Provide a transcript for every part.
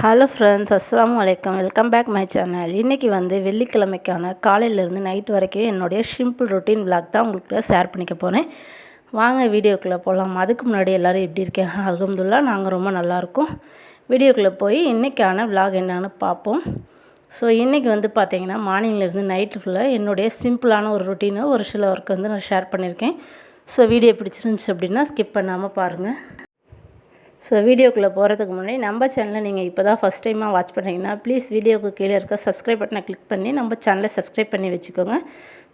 Hello friends, அஸ்ஸலாமு அலைக்கும். Welcome back my channel. இன்றைக்கி வெள்ளிக்கிழமைக்கான காலையிலேருந்து நைட் வரைக்கும் என்னுடைய சிம்பிள் ரொட்டீன் விளாக் தான் உங்களுக்கு ஷேர் பண்ணிக்க போகிறேன். வாங்க வீடியோக்குள்ளே போகலாம். அதுக்கு முன்னாடி எல்லோரும் எப்படி இருக்கேன்? அல்ஹம்துலில்லாஹ் நாங்கள் ரொம்ப நல்லாயிருக்கோம். வீடியோக்குள்ளே போய் இன்றைக்கான விளாக் என்னென்னு பார்ப்போம். ஸோ இன்றைக்கி பார்த்திங்கன்னா மார்னிங்லேருந்து நைட்டு ஃபுல்லாக என்னுடைய சிம்பிளான ஒரு ரொட்டீனை ஒரு சில ஒர்க் நான் ஷேர் பண்ணியிருக்கேன். ஸோ வீடியோ பிடிச்சிருந்துச்சி அப்படின்னா ஸ்கிப் பண்ணாமல் பாருங்கள். ஸோ வீடியோக்குள்ளே போகிறதுக்கு முன்னாடி நம்ம சேனலை நீங்கள் இப்போ தான் ஃபஸ்ட் டைமாக வாட்ச் பண்ணுறீங்கன்னா ப்ளீஸ் வீடியோக்கு கீழே இருக்க சப்ஸ்கிரைப் பட்டனை கிளிக் பண்ணி நம்ம சேனலை சப்ஸ்கிரைப் பண்ணி வச்சுக்கோங்க.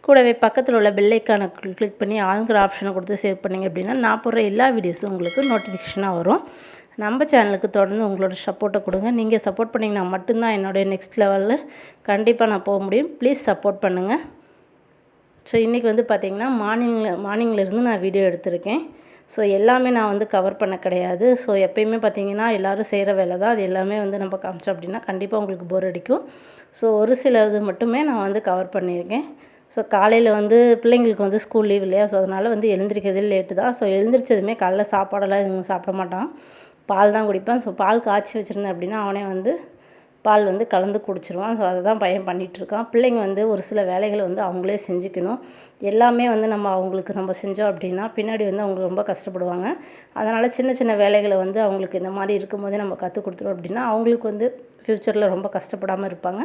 கூடவே பக்கத்தில் உள்ள பெல் ஐக்கானை கிளிக் பண்ணி ஆளுங்கிற ஆப்ஷனை கொடுத்து சேவ் பண்ணிங்க அப்படின்னா நான் போடுற எல்லா வீடியோஸும் உங்களுக்கு நோட்டிஃபிகேஷனாக வரும். நம்ம சேனலுக்கு தொடர்ந்து உங்களோட சப்போர்ட்டை கொடுங்க. நீங்கள் சப்போர்ட் பண்ணிங்கன்னா மட்டும்தான் என்னுடைய நெக்ஸ்ட் லெவலில் கண்டிப்பாக நான் போக முடியும். ப்ளீஸ் சப்போர்ட் பண்ணுங்கள். ஸோ இன்றைக்கி பார்த்திங்கன்னா மார்னிங்லேருந்து நான் வீடியோ எடுத்திருக்கேன். ஸோ எல்லாமே நான் கவர் பண்ண கிடையாது. ஸோ எப்போயுமே பார்த்திங்கன்னா எல்லோரும் செய்கிற வேலை தான். அது எல்லாமே நம்ம காமிச்சோம் அப்படின்னா கண்டிப்பாக உங்களுக்கு போர் அடிக்கும். ஸோ ஒரு சில இது மட்டுமே நான் கவர் பண்ணியிருக்கேன். ஸோ காலையில் பிள்ளைங்களுக்கு ஸ்கூல் லீவ் இல்லையா? ஸோ அதனால் எழுந்திரிக்கிறதே லேட்டு தான். ஸோ எழுந்திரிச்சதுமே காலைல சாப்பாடெல்லாம் எதுவும் சாப்பிட மாட்டான். பால் தான் குடிப்பான். ஸோ பால் காய்ச்சி வச்சுருந்தேன் அப்படின்னா அவனே பால் கலந்து குடிச்சிருவான். ஸோ அதை தான் பையன் பண்ணிகிட்ருக்கான். பிள்ளைங்க ஒரு சில வேலைகளை அவங்களே செஞ்சுக்கணும். எல்லாமே நம்ம அவங்களுக்கு செஞ்சோம் அப்படின்னா பின்னாடி அவங்க ரொம்ப கஷ்டப்படுவாங்க. அதனால் சின்ன சின்ன வேலைகளை அவங்களுக்கு இந்த மாதிரி இருக்கும்போதே நம்ம கற்றுக் கொடுத்துருவோம் அப்படின்னா அவங்களுக்கு ஃப்யூச்சரில் ரொம்ப கஷ்டப்படாமல் இருப்பாங்க.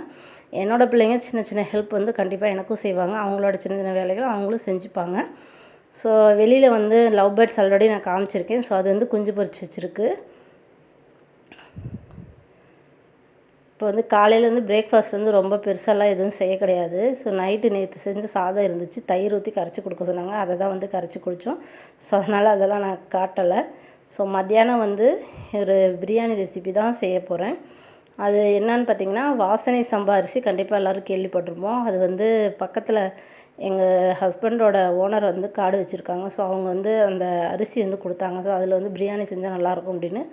என்னோடய பிள்ளைங்க சின்ன சின்ன ஹெல்ப் கண்டிப்பாக எனக்கும் செய்வாங்க. அவங்களோட சின்ன சின்ன வேலைகளை அவங்களும் செஞ்சுப்பாங்க. ஸோ வெளியில் லவ் பேர்ட்ஸ் ஆல்ரெடி நான் காமிச்சிருக்கேன். ஸோ அது குஞ்சு பொரிச்சு வச்சுருக்கு. இப்போ காலையில் பிரேக்ஃபாஸ்ட் ரொம்ப பெருசாலாம் எதுவும் செய்ய கிடையாது. ஸோ நைட்டு நேற்று செஞ்ச சாதம் இருந்துச்சு. தயிர் ஊற்றி கரைச்சி கொடுக்க சொன்னாங்க. அதை தான் கரைச்சி குடித்தோம். ஸோ அதனால் அதெல்லாம் நான் காட்டலை. ஸோ மத்தியானம் ஒரு பிரியாணி ரெசிபி தான் செய்ய போகிறேன். அது என்னன்னு பார்த்திங்கன்னா வாசனை சம்பா அரிசி. கண்டிப்பாக எல்லோரும் கேள்விப்பட்டிருப்போம். அது பக்கத்தில் எங்கள் ஹஸ்பண்டோட ஓனர் காடு வச்சுருக்காங்க. ஸோ அவங்க அந்த அரிசி கொடுத்தாங்க. ஸோ அதில் பிரியாணி செஞ்சால் நல்லாயிருக்கும் அப்படின்னு.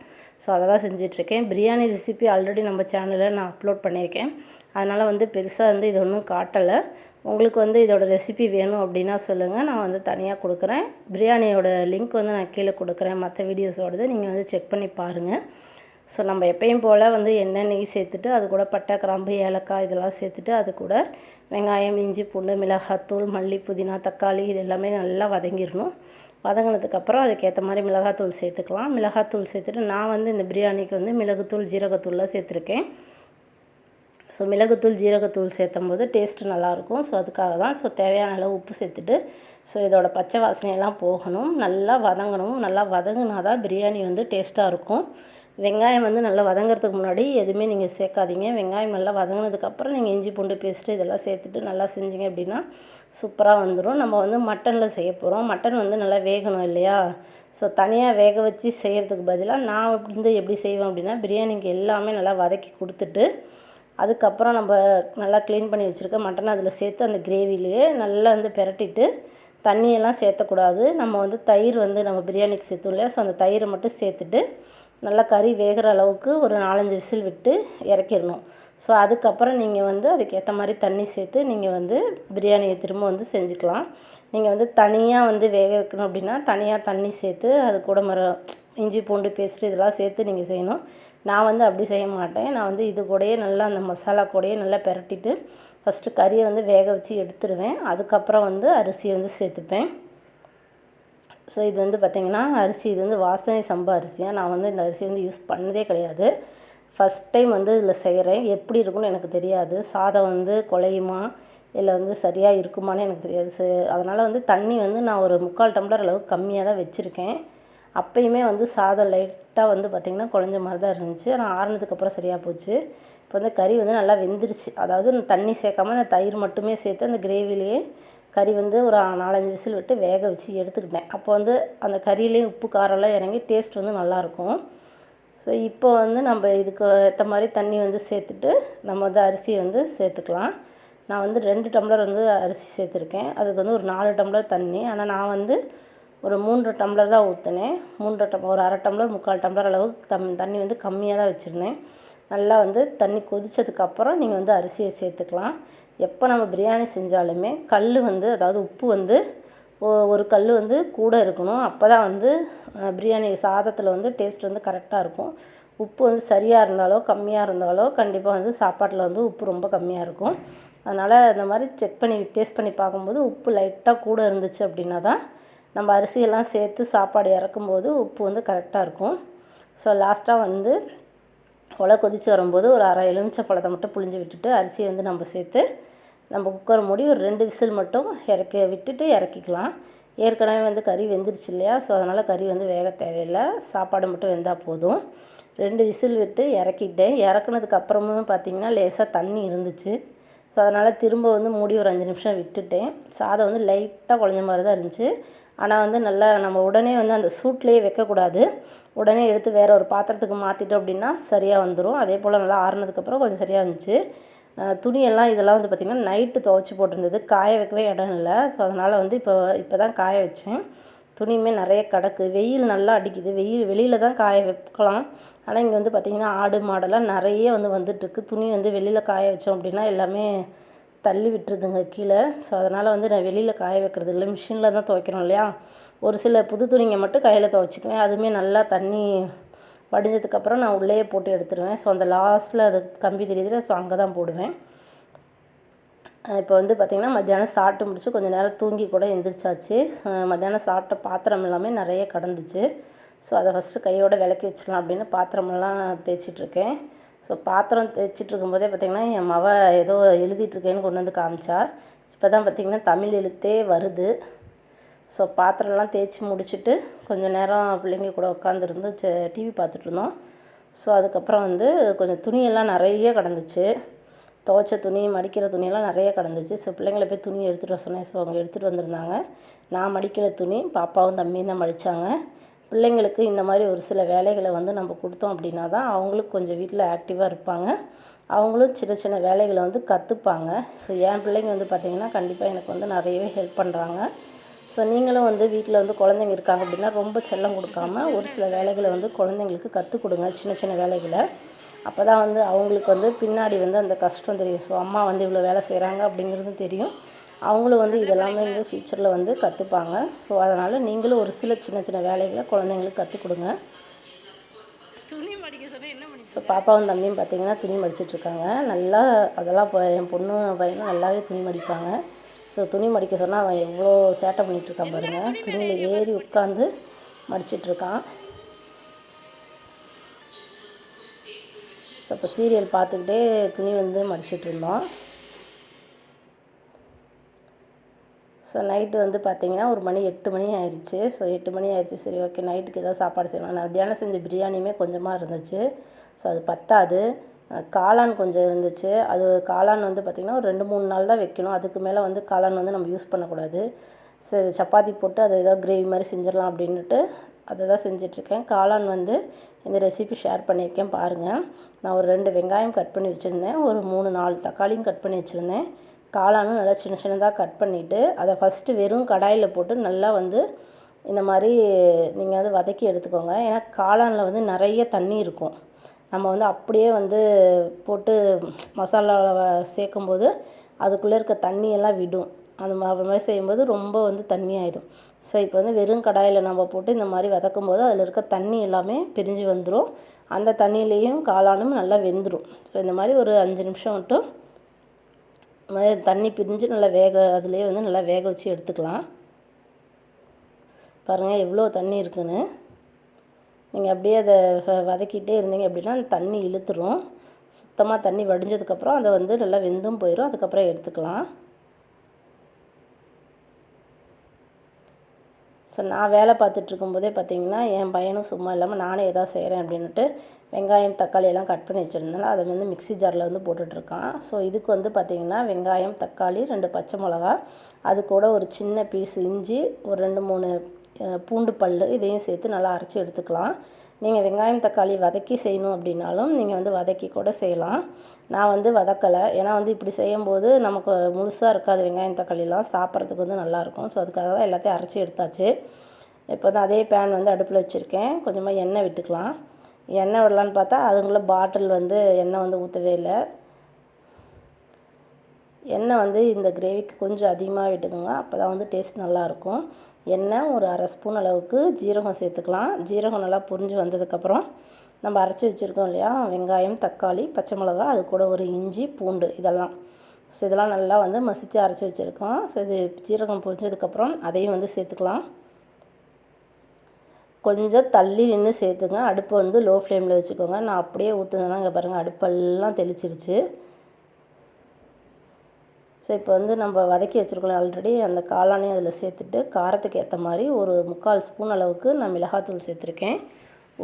ஸோ அதை தான் செஞ்சிட்ருக்கேன். பிரியாணி ரெசிபி ஆல்ரெடி நம்ம சேனலில் நான் அப்லோட் பண்ணியிருக்கேன். அதனால் பெருசாக இது ஒன்றும் காட்டலை. உங்களுக்கு இதோட ரெசிபி வேணும் அப்படின்னா சொல்லுங்கள். நான் தனியாக கொடுக்குறேன். பிரியாணியோட லிங்க் நான் கீழே கொடுக்குறேன். மற்ற வீடியோஸோடது நீங்கள் செக் பண்ணி பாருங்கள். ஸோ நம்ம எப்பயும் போல் எண்ணெய் நெய் சேர்த்துட்டு அது கூட பட்டை கிராம்பு ஏலக்காய் இதெல்லாம் சேர்த்துட்டு அது கூட வெங்காயம் இஞ்சி பூண்டு மிளகாத்தூள் மல்லி புதினா தக்காளி இது எல்லாமே நல்லா வதங்கிடணும். வதங்கினதுக்கப்புறம் அதுக்கேற்ற மாதிரி மிளகாத்தூள் சேர்த்துக்கலாம். மிளகாத்தூள் சேர்த்துட்டு நான் இந்த பிரியாணிக்கு மிளகுத்தூள் ஜீரகத்தூள்லாம் சேர்த்துருக்கேன். ஸோ மிளகுத்தூள் ஜீரகத்தூள் சேர்த்தும் போது டேஸ்ட்டு நல்லாயிருக்கும். ஸோ அதுக்காக தான். ஸோ தேவையான அளவு உப்பு சேர்த்துட்டு ஸோ இதோட பச்சை வாசனையெல்லாம் போகணும். நல்லா வதங்கணும். நல்லா வதங்கினா தான் பிரியாணி டேஸ்ட்டாக இருக்கும். வெங்காயம் நல்லா வதங்கிறதுக்கு முன்னாடி எதுவுமே நீங்கள் சேர்க்காதீங்க. வெங்காயம் நல்லா வதங்கினதுக்கப்புறம் நீங்கள் இஞ்சி பூண்டு பேஸ்ட்டு இதெல்லாம் சேர்த்துட்டு நல்லா செஞ்சிங்க அப்படின்னா சூப்பராக வந்துடும். நம்ம மட்டனில் செய்ய போகிறோம். மட்டன் நல்லா வேகணும் இல்லையா? ஸோ தனியாக வேக வச்சு செய்கிறதுக்கு பதிலாக நான் எப்படி செய்வேன் அப்படின்னா பிரியாணிக்கு எல்லாமே நல்லா வதக்கி கொடுத்துட்டு அதுக்கப்புறம் நம்ம நல்லா க்ளீன் பண்ணி வச்சுருக்க மட்டன் அதில் சேர்த்து அந்த கிரேவிலேயே நல்லா பிரட்டிட்டு தண்ணியெல்லாம் சேர்த்தக்கூடாது. நம்ம தயிர் நம்ம பிரியாணிக்கு சேர்த்தோம் இல்லையா? ஸோ அந்த தயிரை மட்டும் சேர்த்துட்டு நல்லா கறி வேகிற அளவுக்கு ஒரு 4-5 விசில் விட்டு இறக்கிடணும். ஸோ அதுக்கப்புறம் நீங்கள் அதுக்கேற்ற மாதிரி தண்ணி சேர்த்து நீங்கள் பிரியாணியை திரும்ப செஞ்சுக்கலாம். நீங்கள் தனியாக வேக வைக்கணும் அப்படின்னா தனியாக தண்ணி சேர்த்து அது கூட இஞ்சி பூண்டு பேஸ்ட்டு இதெல்லாம் சேர்த்து நீங்கள் செய்யணும். நான் அப்படி செய்ய மாட்டேன். நான் இது கூடயே நல்லா அந்த மசாலா கூடயே நல்லா பிரட்டிட்டு ஃபஸ்ட்டு கறியை வேக வச்சு எடுத்துடுவேன். அதுக்கப்புறம் அரிசியை சேர்த்துப்பேன். ஸோ இது பார்த்திங்கன்னா அரிசி இது வாசனை சம்பா அரிசியாக நான் இந்த அரிசி யூஸ் பண்ணதே கிடையாது. ஃபஸ்ட் டைம் இதில் செய்கிறேன். எப்படி இருக்குன்னு எனக்கு தெரியாது. சாதம் குழையுமா இல்லை சரியாக இருக்குமான்னு எனக்கு தெரியாது. அதனால் தண்ணி நான் ஒரு 3/4 டம்ளர் அளவுக்கு கம்மியாக தான் வச்சுருக்கேன். அப்போயுமே சாதம் லைட்டாக பார்த்திங்கன்னா குழஞ்ச மாதிரி தான் இருந்துச்சு. ஆனால் ஆறுனதுக்கப்புறம் சரியாக போச்சு. இப்போ கறி நல்லா வெந்துருச்சு. அதாவது தண்ணி சேர்க்காம அந்த தயிர் மட்டுமே சேர்த்து அந்த கிரேவிலேயே கறி ஒரு 4-5 விசில் விட்டு வேக வச்சு எடுத்துக்கிட்டேன். அப்போ அந்த கறியிலேயும் உப்பு காரம்லாம் இறங்கி டேஸ்ட் நல்லாயிருக்கும். ஸோ இப்போ நம்ம இதுக்கு ஏற்ற மாதிரி தண்ணி சேர்த்துட்டு நம்ம அரிசியை சேர்த்துக்கலாம். நான் 2 டம்ளர் அரிசி சேர்த்துருக்கேன். அதுக்கு ஒரு 4 டம்ளர் தண்ணி. ஆனால் நான் ஒரு 3 டம்ளர் தான் ஊற்றினேன். ஒரு 1/2 டம்ளர் 3/4 டம்ளர் அளவுக்கு தண்ணி கம்மியாக தான் வச்சுருந்தேன். நல்லா தண்ணி கொதித்ததுக்கப்புறம் நீங்கள் அரிசியை சேர்த்துக்கலாம். எப்போ நம்ம பிரியாணி செஞ்சாலுமே கல் அதாவது உப்பு ஒரு கல் கூட இருக்கணும். அப்போ தான் பிரியாணி சாதத்தில் டேஸ்ட் கரெக்டாக இருக்கும். உப்பு வந்து சரியாக இருந்தாலோ கம்மியாக இருந்தாலோ கண்டிப்பாக வந்து சாப்பாட்டில் வந்து உப்பு ரொம்ப கம்மியாக இருக்கும். அதனால் இந்த மாதிரி செக் பண்ணி டேஸ்ட் பண்ணி பார்க்கும்போது உப்பு லைட்டாக கூட இருந்துச்சு அப்படின்னா தான் நம்ம அரிசியெல்லாம் சேர்த்து சாப்பாடு இறக்கும்போது உப்பு வந்து கரெக்டாக இருக்கும். ஸோ லாஸ்ட்டாக வந்து ஒலை கொதித்து வரும்போது ஒரு அரை எலுமிச்சை பழத்தை மட்டும் புழிஞ்சு விட்டுட்டு அரிசியை வந்து நம்ம சேர்த்து நம்ம குக்கரை மூடி ஒரு 2 விசில் மட்டும் இறக்கிக்கலாம். ஏற்கனவே வந்து கறி வெந்துருச்சு இல்லையா, ஸோ அதனால் கறி வந்து வேக தேவையில்லை, சாப்பாடு மட்டும் வெந்தால் போதும். 2 விசில் விட்டு இறக்கிட்டேன். இறக்குனதுக்கு அப்புறமும் பார்த்திங்கன்னா லேசாக தண்ணி இருந்துச்சு. ஸோ அதனால் திரும்ப வந்து மூடி ஒரு 5 நிமிஷம் விட்டுட்டேன். சாதம் வந்து லைட்டாக குழஞ்ச மாதிரி தான் இருந்துச்சு. ஆனால் வந்து நல்லா நம்ம உடனே வந்து அந்த சூட்லேயே வைக்கக்கூடாது. உடனே எடுத்து வேறு ஒரு பாத்திரத்துக்கு மாற்றிட்டோம் அப்படின்னா சரியாக வந்துடும். அதே போல் நல்லா ஆறுனதுக்கப்புறம் கொஞ்சம் சரியாக இருந்துச்சு. துணியெல்லாம் இதெல்லாம் வந்து பார்த்திங்கன்னா நைட்டு துவைச்சி போட்டிருந்தது, காய வைக்கவே இடம் இல்லை. ஸோ அதனால் வந்து இப்போ தான் காய வச்சேன். துணியுமே நிறைய கிடக்கு, வெயில் நல்லா அடிக்குது. வெளியில் தான் காய வைக்கலாம். ஆனால் இங்கே வந்து பார்த்திங்கன்னா ஆடு மாடெல்லாம் நிறைய வந்துட்டுருக்கு. துணி வந்து வெளியில் காய வச்சோம் அப்படின்னா எல்லாமே தள்ளி விட்டுருதுங்க கீழே. ஸோ அதனால் வந்து நான் வெளியில் காய வைக்கிறது இல்லை, மிஷினில் தான் துவைக்கிறோம் இல்லையா. ஒரு சில புது துணிங்க மட்டும் கையில் துவைச்சிக்குவேன். அதுவுமே நல்லா தண்ணி வடிஞ்சதுக்கப்புறம் நான் உள்ளேயே போட்டு எடுத்துடுவேன். ஸோ அந்த லாஸ்ட்டில் அது கம்பி தெரியுதுல, ஸோ அங்கே தான் போடுவேன். இப்போ வந்து பார்த்திங்கன்னா மத்தியானம் சாப்பிட்டு முடிச்சு கொஞ்சம் நேரம் தூங்கி கூட எந்திரிச்சாச்சு. மத்தியானம் சாப்பிட்ட பாத்திரம் எல்லாமே நிறைய கிடந்துச்சு. ஸோ அதை ஃபஸ்ட்டு கையோடு விளக்கி வச்சிடலாம் அப்படின்னு பாத்திரமெல்லாம் தேய்ச்சிட்ருக்கேன். ஸோ பாத்திரம் தேய்ச்சிட்ருக்கும்போதே பார்த்திங்கன்னா என் மவ ஏதோ எழுதிட்டுருக்கேன்னு கொண்டு வந்து காமிச்சா. இப்போ தான் பார்த்திங்கன்னா தமிழ் எழுத்தே வருது. ஸோ பாத்திரம்லாம் தேய்ச்சி முடிச்சுட்டு கொஞ்சம் நேரம் பிள்ளைங்க கூட உட்காந்துருந்து டிவி பார்த்துட்ருந்தோம். ஸோ அதுக்கப்புறம் வந்து கொஞ்சம் துணியெல்லாம் நிறைய கிடந்துச்சு. துவைச்ச துணி, மடிக்கிற துணியெல்லாம் நிறைய கிடந்துச்சு. ஸோ பிள்ளைங்களை போய் துணி எடுத்துகிட்டு வர சொன்னேன். ஸோ அவங்க எடுத்துகிட்டு வந்திருந்தாங்க. நான் மடிக்கிற துணி பாப்பாவும் தம்பியும் தான் மடித்தாங்க. பிள்ளைங்களுக்கு இந்த மாதிரி ஒரு சில வேலைகளை வந்து நம்ம கொடுத்தோம் அப்படின்னா தான் அவங்களும் கொஞ்சம் வீட்டில் ஆக்டிவாக இருப்பாங்க. அவங்களும் சின்ன சின்ன வேலைகளை வந்து கற்றுப்பாங்க. ஸோ என் பிள்ளைங்க வந்து பார்த்திங்கன்னா கண்டிப்பாக எனக்கு வந்து நிறையவே ஹெல்ப் பண்ணுறாங்க. ஸோ நீங்களும் வந்து வீட்டில் வந்து குழந்தைங்க இருக்காங்க அப்படின்னா ரொம்ப செல்லம் கொடுக்காம ஒரு சில வேலைகளை வந்து குழந்தைங்களுக்கு கற்றுக் கொடுங்க, சின்ன சின்ன வேலைகளை. அப்போ தான் வந்து அவங்களுக்கு வந்து பின்னாடி வந்து அந்த கஷ்டம் தெரியும். ஸோ அம்மா வந்து இவ்வளோ வேலை செய்கிறாங்க அப்படிங்கிறதும் தெரியும். அவங்களும் வந்து இதெல்லாமே வந்து ஃப்யூச்சரில் வந்து கற்றுப்பாங்க. ஸோ அதனால் நீங்களும் ஒரு சில சின்ன சின்ன வேலைகளை குழந்தைங்களுக்கு கற்றுக் கொடுங்க. ஸோ பாப்பாவும் தம்பியும் பார்த்திங்கன்னா துணி மடிச்சிட்ருக்காங்க. நல்லா அதெல்லாம் இப்போ என் பொண்ணு பையனும் நல்லாவே துணி மடிப்பாங்க. ஸோ துணி மடிக்க சொன்னால் அவன் எவ்வளோ சேட்டை பண்ணிகிட்ருக்கான் பாருங்கள். துணியில் ஏறி உட்காந்து மடிச்சிட்ருக்கான். ஸோ இப்போ சீரியல் பார்த்துக்கிட்டே துணி வந்து மடிச்சிட்ருந்தோம். ஸோ நைட்டு வந்து பார்த்திங்கன்னா ஒரு மணி 8 மணி ஆயிடுச்சு. ஸோ 8 மணி ஆயிடுச்சு. சரி ஓகே, நைட்டுக்கு ஏதாவது சாப்பாடு செய்யலாம். நான் மத்தியானம் செஞ்ச பிரியாணியுமே கொஞ்சமாக இருந்துச்சு. ஸோ அது பத்தாது. காளான் கொஞ்சம் இருந்துச்சு. அது காளான் வந்து பார்த்திங்கன்னா ஒரு 2-3 நாள் தான் வைக்கணும். அதுக்கு மேலே வந்து காளான் வந்து நம்ம யூஸ் பண்ணக்கூடாது. சரி சப்பாத்தி போட்டு அதை ஏதோ கிரேவி மாதிரி செஞ்சிடலாம் அப்படின்ட்டு அதை தான் செஞ்சிட்ருக்கேன். காளான் வந்து இந்த ரெசிபி ஷேர் பண்ணியிருக்கேன் பாருங்கள். நான் ஒரு 2 வெங்காயம் கட் பண்ணி வச்சுருந்தேன். ஒரு 3-4 தக்காளியும் கட் பண்ணி வச்சுருந்தேன். காளானும் நல்லா சின்ன சின்னதாக கட் பண்ணிவிட்டு அதை ஃபஸ்ட்டு வெறும் கடாயில் போட்டு நல்லா வந்து இந்த மாதிரி நீங்கள் வந்து வதக்கி எடுத்துக்கோங்க. ஏன்னா காளானில் வந்து நிறைய தண்ணி இருக்கும். நம்ம வந்து அப்படியே வந்து போட்டு மசாலாவை சேர்க்கும்போது அதுக்குள்ளே இருக்க தண்ணியெல்லாம் விடும். அந்த மாதிரி செய்யும்போது ரொம்ப வந்து தண்ணி ஆகிடும். ஸோ இப்போ வந்து வெறும் கடாயில் நம்ம போட்டு இந்த மாதிரி வதக்கும்போது அதில் இருக்க தண்ணி எல்லாமே பிரிஞ்சு வந்துடும். அந்த தண்ணியிலையும் காளானும் நல்லா வெந்துடும். ஸோ இந்த மாதிரி ஒரு 5 நிமிஷம் மட்டும் தண்ணி பிரிஞ்சு நல்லா அதுலேயே வந்து நல்லா வேக வச்சு எடுத்துக்கலாம். பாருங்கள் எவ்வளோ தண்ணி இருக்குன்னு. நீங்கள் அப்படியே அதை வதக்கிட்டே இருந்தீங்க அப்படின்னா அந்த தண்ணி இழுத்துரும். சுத்தமாக தண்ணி வடிஞ்சதுக்கப்புறம் அதை வந்து நல்லா வெந்தும் போயிடும். அதுக்கப்புறம் எடுத்துக்கலாம். ஸோ நான் வேலை பார்த்துட்ருக்கும்போதே பார்த்திங்கன்னா என் பையனும் சும்மா இல்லாமல் நானே எதாவது செய்கிறேன் அப்படின்ட்டு வெங்காயம் தக்காளி எல்லாம் கட் பண்ணி வச்சுருந்தேன். அதை வந்து மிக்ஸி ஜாரில் வந்து போட்டுட்ருக்கான். ஸோ இதுக்கு வந்து பார்த்திங்கன்னா வெங்காயம், தக்காளி, 2 பச்சை மிளகா, அது கூட ஒரு சின்ன பீஸ் இஞ்சி, ஒரு 2-3 பூண்டு பல், இதையும் சேர்த்து நல்லா அரைச்சி எடுத்துக்கலாம். நீங்கள் வெங்காயம் தக்காளி வதக்கி செய்யணும் அப்படின்னாலும் நீங்கள் வந்து வதக்கி கூட செய்யலாம். நான் வந்து வதக்கலை. ஏன்னா வந்து இப்படி செய்யும்போது நமக்கு முழுசாக இருக்காது. வெங்காயம் தக்காளிலாம் சாப்பிட்றதுக்கு வந்து நல்லாயிருக்கும். ஸோ அதுக்காக தான் எல்லாத்தையும் அரைச்சி எடுத்தாச்சு. இப்போ தான் அதே பேன் வந்து அடுப்பில் வச்சுருக்கேன். கொஞ்சமாக எண்ணெய் விட்டுக்கலாம். எண்ணெய் விடலான்னு பார்த்தா அதுக்குள்ளே பாட்டில் வந்து எண்ணெய் வந்து ஊற்றவே இல்லை. எண்ணெய் வந்து இந்த கிரேவிக்கு கொஞ்சம் அதிகமாக விட்டுக்கோங்க. அப்போ தான் வந்து டேஸ்ட் நல்லாயிருக்கும். எண்ணெய் ஒரு 1/2 ஸ்பூன் அளவுக்கு ஜீரகம் சேர்த்துக்கலாம். ஜீரகம் நல்லா பொரிஞ்சு வந்ததுக்கப்புறம் நம்ம அரைச்சி வச்சுருக்கோம் இல்லையா, வெங்காயம், தக்காளி, பச்சை மிளகா, அது கூட ஒரு இஞ்சி, பூண்டு இதெல்லாம். ஸோ இதெல்லாம் நல்லா வந்து மசித்து அரைச்சி வச்சுருக்கோம். ஸோ இது ஜீரகம் பொரிஞ்சதுக்கப்புறம் அதையும் வந்து சேர்த்துக்கலாம். கொஞ்சம் தள்ளி நின்று சேர்த்துங்க. அடுப்பை வந்து லோ ஃப்ளேமில் வச்சுக்கோங்க. நான் அப்படியே ஊற்றுனேன்னா இங்கே பாருங்கள் அடுப்பெல்லாம் தெளிச்சிருச்சு. ஸோ இப்போ வந்து நம்ம வதக்கி வச்சுருக்கோம் ஆல்ரெடி, அந்த காளானையும் அதில் சேர்த்துட்டு காரத்துக்கு ஏற்ற மாதிரி ஒரு 3/4 ஸ்பூன் அளவுக்கு நான் மிளகாத்தூள் சேர்த்துருக்கேன்.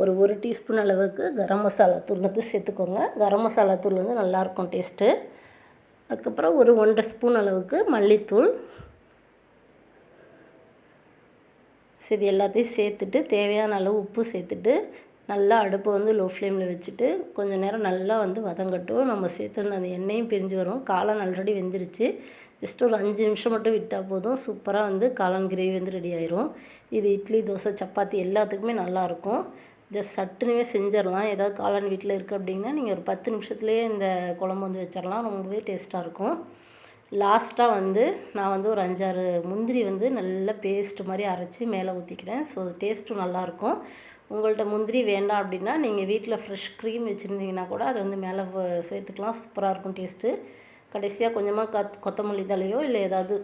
ஒரு டீஸ்பூன் அளவுக்கு கரம் மசாலா தூள் வந்து சேர்த்துக்கோங்க. கரம் மசாலா தூள் வந்து நல்லாயிருக்கும் டேஸ்ட்டு. அதுக்கப்புறம் ஒரு 1.5 ஸ்பூன் அளவுக்கு மல்லித்தூள். இது எல்லாத்தையும் சேர்த்துட்டு தேவையான அளவு உப்பு சேர்த்துட்டு நல்லா அடுப்பை வந்து லோ ஃப்ளேமில் வச்சுட்டு கொஞ்சம் நேரம் நல்லா வந்து வதங்கட்டும். நம்ம சேர்த்துருந்த அந்த எண்ணெயும் பிரிஞ்சு வரும். காளான் ஆல்ரெடி வெந்துருச்சு. ஜஸ்ட் ஒரு 5 நிமிஷம் மட்டும் விட்டால் போதும். சூப்பராக வந்து காளான் கிரேவி வந்து ரெடி ஆயிரும். இது இட்லி, தோசை, சப்பாத்தி எல்லாத்துக்குமே நல்லாயிருக்கும். ஜஸ்ட் சட்டுனே செஞ்சிடலாம். ஏதாவது காளான் வீட்டில் இருக்குது அப்படின்னா நீங்கள் ஒரு 10 நிமிஷத்துலேயே இந்த குழம்பு வந்து வச்சிடலாம். ரொம்பவே டேஸ்ட்டாக இருக்கும். லாஸ்ட்டாக வந்து நான் வந்து ஒரு 5-6 முந்திரி வந்து நல்லா பேஸ்ட்டு மாதிரி அரைச்சி மேலே ஊற்றிக்கிறேன். ஸோ டேஸ்ட்டும் நல்லாயிருக்கும். உங்கள்கிட்ட முந்திரி வேண்டாம் அப்படின்னா நீங்கள் வீட்டில் ஃப்ரெஷ் க்ரீம் வச்சுருந்தீங்கன்னா கூட அதை வந்து மேலே சேர்த்துக்கலாம். சூப்பராக இருக்கும் டேஸ்ட்டு. கடைசியாக கொஞ்சமாக கொத்தமல்லி தலையோ இல்லை ஏதாவது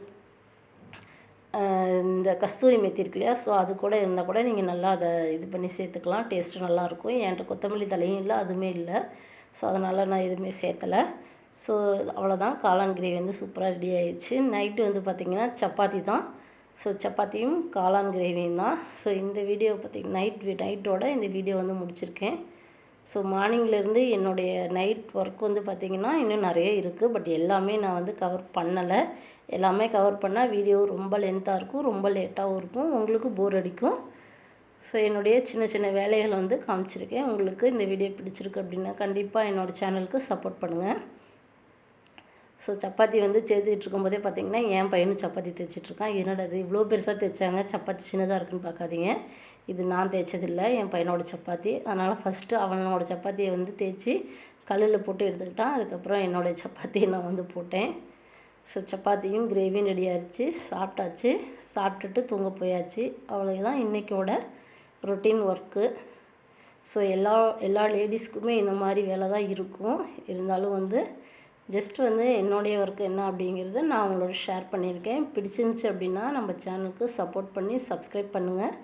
இந்த கஸ்தூரி மெத்தி இருக்கு இல்லையா, ஸோ அது கூட இருந்தால் கூட நீங்கள் நல்லா அதை இது பண்ணி சேர்த்துக்கலாம். டேஸ்ட்டு நல்லாயிருக்கும். என்கிட்ட கொத்தமல்லி தலையும் இல்லை, அதுவுமே இல்லை. ஸோ அதனால் நான் எதுவுமே சேர்த்தலை. ஸோ அவ்வளோதான், காளான் கிரேவி வந்து சூப்பராக ரெடி ஆயிடுச்சு. நைட்டு வந்து பார்த்திங்கன்னா சப்பாத்தி தான். ஸோ சப்பாத்தியும் காளான் கிரேவியும் தான். ஸோ இந்த வீடியோ நைட்டோட இந்த வீடியோ வந்து முடிச்சிருக்கேன். ஸோ மார்னிங்லேருந்து என்னுடைய நைட் ஒர்க் வந்து பார்த்திங்கன்னா இன்னும் நிறைய இருக்குது. பட் எல்லாமே நான் வந்து கவர் பண்ணலை. எல்லாமே கவர் பண்ணால் வீடியோ ரொம்ப லென்த்தாக இருக்கும், ரொம்ப லேட்டாகவும் இருக்கும், உங்களுக்கு போர் அடிக்கும். ஸோ என்னுடைய சின்ன சின்ன வேலைகளை வந்து காமிச்சிருக்கேன். உங்களுக்கு இந்த வீடியோ பிடிச்சிருக்கு அப்படின்னா கண்டிப்பாக என்னோடய சேனலுக்கு சப்போர்ட் பண்ணுங்கள். ஸோ சப்பாத்தி வந்து சேர்த்துக்கிட்டு இருக்கும்போதே பார்த்திங்கன்னா என் பையனும் சப்பாத்தி தைச்சிட்ருக்கான். என்னடா இது இவ்வளோ பெருசாக தைச்சாங்க, சப்பாத்தி சின்னதாக இருக்குன்னு பார்க்காதீங்க. இது நான் தேய்ச்சதில்லை, என் பையனோட சப்பாத்தி. அதனால் ஃபஸ்ட்டு அவனோட சப்பாத்தியை வந்து தேய்ச்சி கல்லில் போட்டு எடுத்துக்கிட்டான். அதுக்கப்புறம் என்னோடய சப்பாத்தியை நான் வந்து போட்டேன். ஸோ சப்பாத்தியும் கிரேவியும் ரெடி ஆகிடுச்சு. சாப்பிட்டாச்சு. சாப்பிட்டுட்டு தூங்க போயாச்சு. அவ்வளோதான் இன்றைக்கோட ரொட்டீன் ஒர்க்கு. ஸோ எல்லா லேடிஸ்க்குமே இந்த மாதிரி வேலை தான் இருக்கும். இருந்தாலும் வந்து ஜஸ்ட் வந்து என்னுடைய ஒர்க் என்ன அப்படிங்கிறத நான் உங்களோட ஷேர் பண்ணியிருக்கேன். பிடிச்சிருந்துச்சி அப்படின்னா நம்ம சேனலுக்கு சப்போர்ட் பண்ணி சப்ஸ்கிரைப் பண்ணுங்கள்.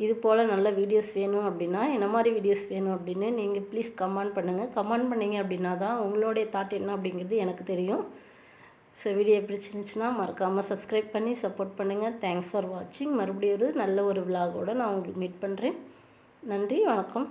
இது போல் நல்ல வீடியோஸ் வேணும் அப்படின்னா, என்ன மாதிரி வீடியோஸ் வேணும் அப்படின்னு நீங்கள் ப்ளீஸ் கமெண்ட் பண்ணுங்கள். கமெண்ட் பண்ணிங்க அப்படின்னா தான் உங்களுடைய தாட் என்ன அப்படிங்கிறது எனக்கு தெரியும். ஸோ வீடியோ பிடிச்சிருந்துச்சுன்னா மறக்காமல் சப்ஸ்கிரைப் பண்ணி சப்போர்ட் பண்ணுங்கள். தேங்க்ஸ் ஃபார் வாட்சிங். மறுபடியும் ஒரு நல்ல ஒரு விலாகோடு நான் உங்களுக்கு மீட் பண்ணுறேன். நன்றி, வணக்கம்.